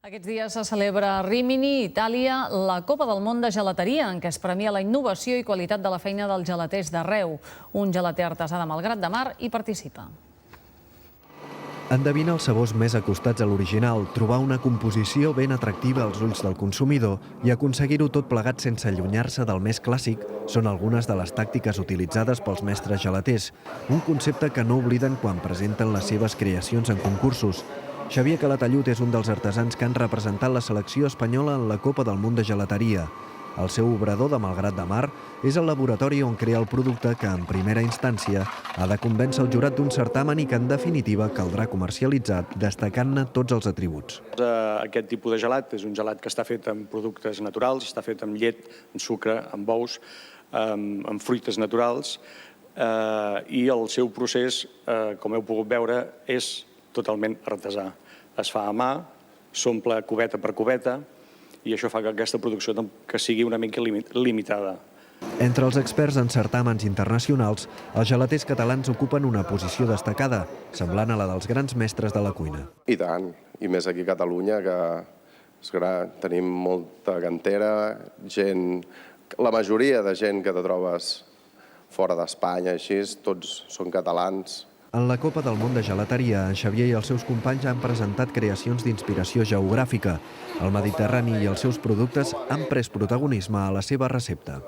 Aquests dies se celebra a Rimini, Itàlia, la Copa del Món de Gelateria, en què es premia la innovació i qualitat de la feina dels gelaters d'arreu. Un gelater artesà de Malgrat de Mar hi participa. Endevinar els sabors més acostats a l'original, trobar una composició ben atractiva als ulls del consumidor i aconseguir-ho tot plegat sense allunyar-se del més clàssic són algunes de les tàctiques utilitzades pels mestres gelaters, un concepte que no obliden quan presenten les seves creacions en concursos. Xavier Calatallut és un dels artesans que han representat la selecció espanyola en la Copa del Món de Gelateria. El seu obrador de Malgrat de Mar és el laboratori on crea el producte que, en primera instància, ha de convèncer el jurat d'un certamen i que, en definitiva, caldrà comercialitzar, destacant-ne tots els atributs. Aquest tipus de gelat és un gelat que està fet amb productes naturals, està fet amb llet, amb sucre, amb ous, amb fruites naturals, i el seu procés, com heu pogut veure, és totalment artesà. Es fa a mà, s'omple cubeta per cubeta, i això fa que aquesta producció que sigui una mica limitada. Entre els experts en certàmens internacionals, els gelaters catalans ocupen una posició destacada, semblant a la dels grans mestres de la cuina. I tant, i més aquí a Catalunya, que tenim molta cantera, la majoria de gent que te trobes fora d'Espanya, així, tots són catalans. En la Copa del Món de Gelateria, en Xavier i els seus companys han presentat creacions d'inspiració geogràfica. El Mediterrani i els seus productes han pres protagonisme a la seva recepta.